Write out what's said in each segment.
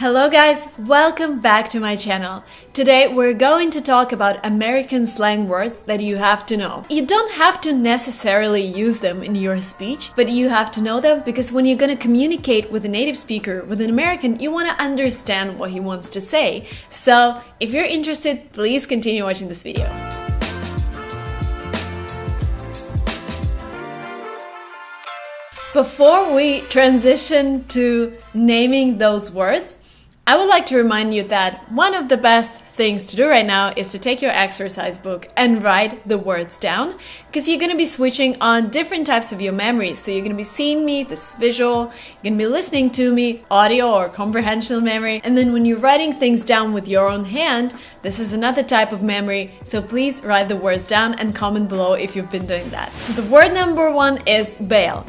Hello guys, welcome back to my channel. Today we're going to talk about American slang words that you have to know. You don't have to necessarily use them in your speech, but you have to know them because when you're going to communicate with a native speaker, with an American, you want to understand what he wants to say. So if you're interested, please continue watching this video. Before we transition to naming those words, I would like to remind you that one of the best things to do right now is to take your exercise book and write the words down, because you're going to be switching on different types of your memory. So you're going to be seeing me, this is visual, you're going to be listening to me, audio or comprehensional memory, and then when you're writing things down with your own hand, this is another type of memory. So please write the words down and comment below if you've been doing that. So the word number one is bail.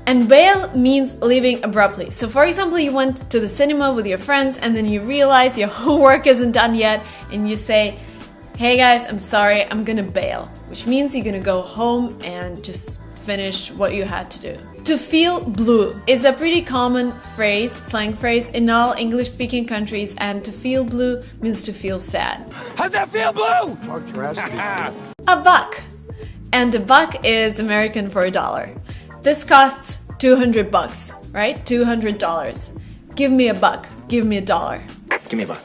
And bail means leaving abruptly. So for example, you went to the cinema with your friends and then you realize your homework isn't done yet and you say, hey guys, I'm sorry, I'm gonna bail. Which means you're gonna go home and just finish what you had to do. To feel blue is a pretty common phrase, slang phrase in all English-speaking countries, and to feel blue means to feel sad. How's that feel, blue? A buck. And a buck is American for $1. This costs $200, right? $200. Give me a buck. Give me $1. Give me a buck.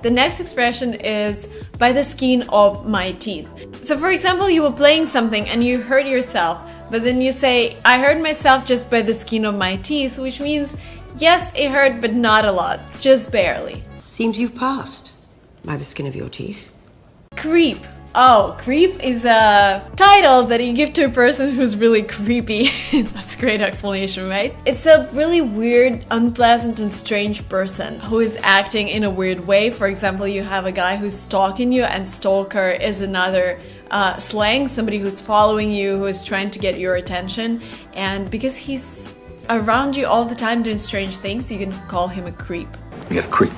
The next expression is by the skin of my teeth. So for example, you were playing something and you hurt yourself, but then you say, I hurt myself just by the skin of my teeth, which means, yes, it hurt, but not a lot, just barely. Seems you've passed by the skin of your teeth. Creep. Oh, creep is a title that you give to a person who's really creepy. That's a great explanation, right? It's a really weird, unpleasant and strange person who is acting in a weird way. For example, you have a guy who's stalking you, and stalker is another slang, somebody who's following you, who is trying to get your attention. And because he's around you all the time doing strange things, you can call him a creep. You got a creep.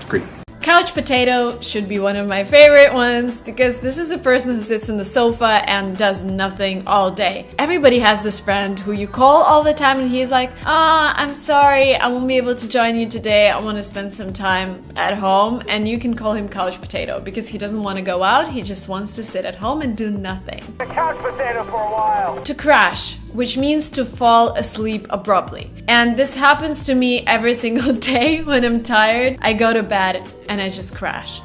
Creep. Couch potato should be one of my favorite ones because this is a person who sits on the sofa and does nothing all day. Everybody has this friend who you call all the time and he's like, I'm sorry, I won't be able to join you today. I want to spend some time at home. And you can call him couch potato because he doesn't want to go out. He just wants to sit at home and do nothing. A couch potato for a while. To crash, which means to fall asleep abruptly. And this happens to me every single day when I'm tired. I go to bed and I just crash,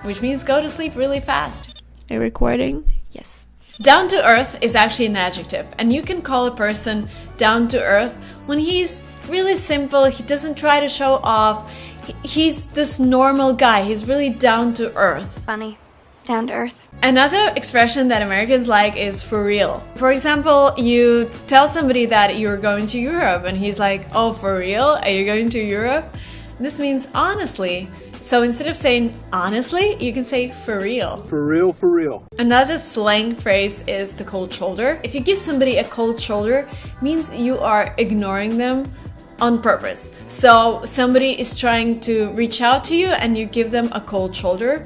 which means go to sleep really fast. Are you recording? Yes. Down to earth is actually an adjective, and you can call a person down to earth when he's really simple, he doesn't try to show off, he's this normal guy, he's really down to earth. Funny. Down to earth. Another expression that Americans like is for real. For example, you tell somebody that you're going to Europe and he's like, oh, for real? Are you going to Europe? This means honestly. So instead of saying honestly, you can say for real. For real, for real. Another slang phrase is the cold shoulder. If you give somebody a cold shoulder, it means you are ignoring them on purpose. So somebody is trying to reach out to you and you give them a cold shoulder,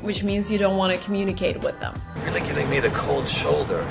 which means you don't want to communicate with them. Really giving me the cold shoulder.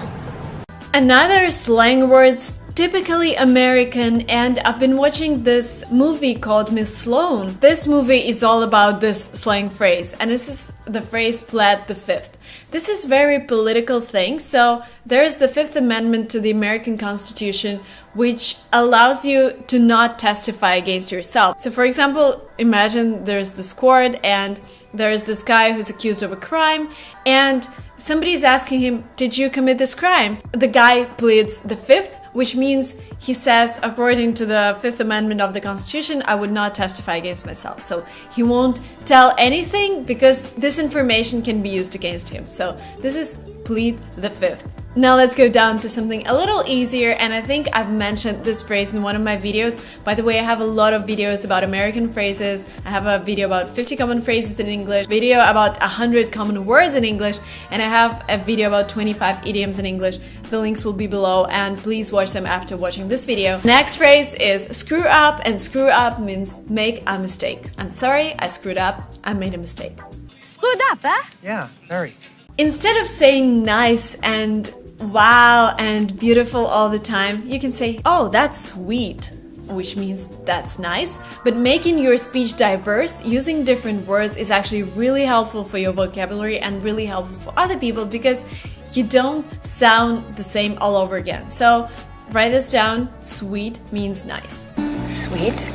Another slang words, typically American, and I've been watching this movie called Miss Sloane. This movie is all about this slang phrase, and this is the phrase plead the fifth. This is very political thing. So there's the Fifth Amendment to the American Constitution, which allows you to not testify against yourself. So for example, imagine there's this court and there's this guy who's accused of a crime and somebody is asking him, did you commit this crime? The guy pleads the fifth, which means he says, according to the Fifth Amendment of the Constitution, I would not testify against myself. So he won't tell anything because this information can be used against him. So this is plead the fifth. Now let's go down to something a little easier, and I think I've mentioned this phrase in one of my videos. By the way, I have a lot of videos about American phrases. I have a video about 50 common phrases in English, video about 100 common words in English, and I have a video about 25 idioms in English. The links will be below, and please watch them after watching this video. Next phrase is screw up, and screw up means make a mistake. I'm sorry, I screwed up, I made a mistake. Screwed up, eh? Yeah, very. Instead of saying nice and wow and beautiful all the time, you can say, oh, that's sweet. which means that's nice, but making your speech diverse using different words is actually really helpful for your vocabulary and really helpful for other people because you don't sound the same all over again. So write this down. Sweet means nice. Sweet.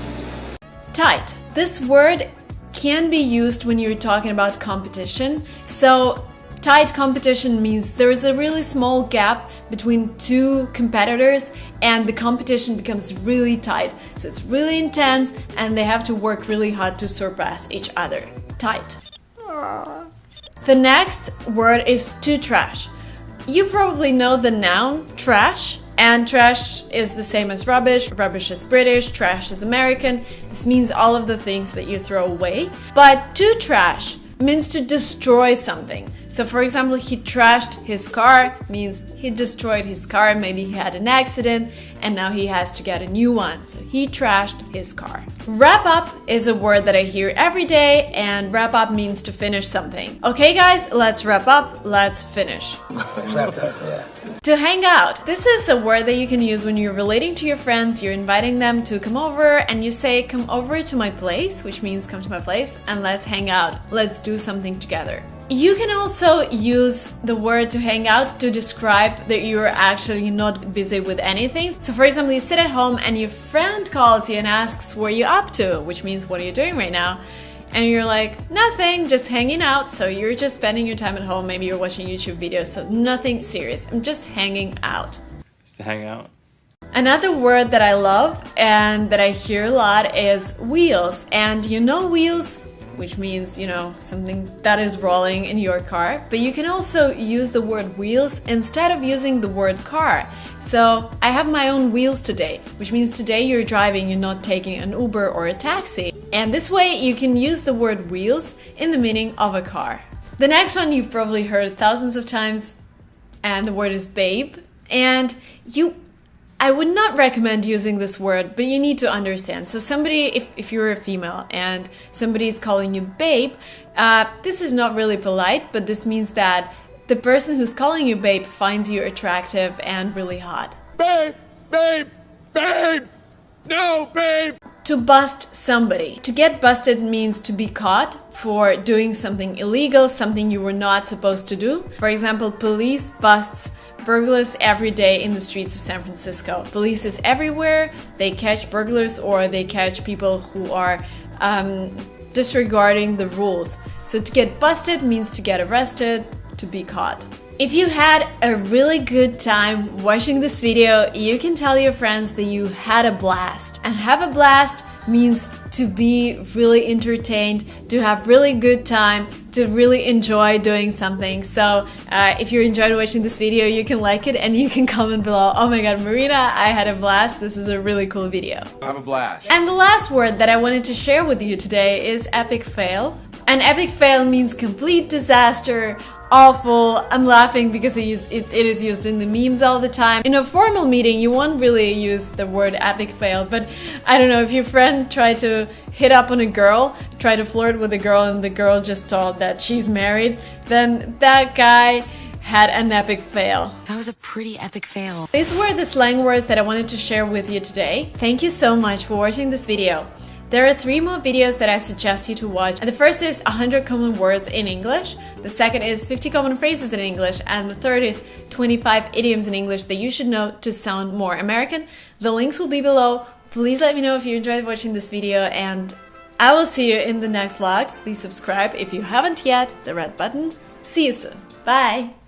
Tight. This word can be used when you're talking about competition. So tight competition means there is a really small gap between two competitors and the competition becomes really tight. So it's really intense and they have to work really hard to surpass each other. Tight. The next word is to trash. You probably know the noun trash, and trash is the same as rubbish. Rubbish is British, trash is American. This means all of the things that you throw away. But to trash means to destroy something. So for example, he trashed his car means he destroyed his car. Maybe he had an accident and now he has to get a new one. So he trashed his car. Wrap up is a word that I hear every day, and wrap up means to finish something. Okay guys, let's wrap up, let's finish. Let's wrap up, yeah. To hang out. This is a word that you can use when you're relating to your friends, you're inviting them to come over and you say, come over to my place, which means come to my place and let's hang out. Let's do something together. You can also use the word to hang out to describe that you're actually not busy with anything. So for example, you sit at home and your friend calls you and asks, what are you up to? Which means, what are you doing right now? And you're like, nothing, just hanging out. So you're just spending your time at home. Maybe you're watching YouTube videos, so nothing serious. I'm just hanging out. Just to hang out. Another word that I love and that I hear a lot is wheels. And you know wheels, which means, you know, something that is rolling in your car. But you can also use the word wheels instead of using the word car. So I have my own wheels today, which means today you're driving, you're not taking an Uber or a taxi. And this way you can use the word wheels in the meaning of a car. The next one you've probably heard thousands of times, and the word is babe. And I would not recommend using this word, but you need to understand. So somebody, if you're a female and somebody is calling you babe, this is not really polite, but this means that the person who's calling you babe finds you attractive and really hot. Babe! Babe! Babe! No, babe! To bust somebody. To get busted means to be caught for doing something illegal, something you were not supposed to do. For example, police busts burglars every day in the streets of San Francisco. Police is everywhere. They catch burglars or they catch people who are disregarding the rules. So to get busted means to get arrested, to be caught. If you had a really good time watching this video, you can tell your friends that you had a blast. And have a blast means to be really entertained, to have really good time, to really enjoy doing something. So if you enjoyed watching this video, you can like it and you can comment below, oh my god, Marina, I had a blast, this is a really cool video. Have a blast. And the last word that I wanted to share with you today is epic fail. An epic fail means complete disaster, awful. I'm laughing because it is used in the memes all the time. In a formal meeting, you won't really use the word epic fail, but I don't know, if your friend tried to hit up on a girl, try to flirt with a girl, and the girl just told that she's married, then that guy had an epic fail. That was a pretty epic fail. These were the slang words that I wanted to share with you today. Thank you so much for watching this video. There are 3 more videos that I suggest you to watch. And the first is 100 common words in English. The second is 50 common phrases in English. And the third is 25 idioms in English that you should know to sound more American. The links will be below. Please let me know if you enjoyed watching this video, and I will see you in the next vlogs. Please subscribe if you haven't yet, the red button. See you soon. Bye!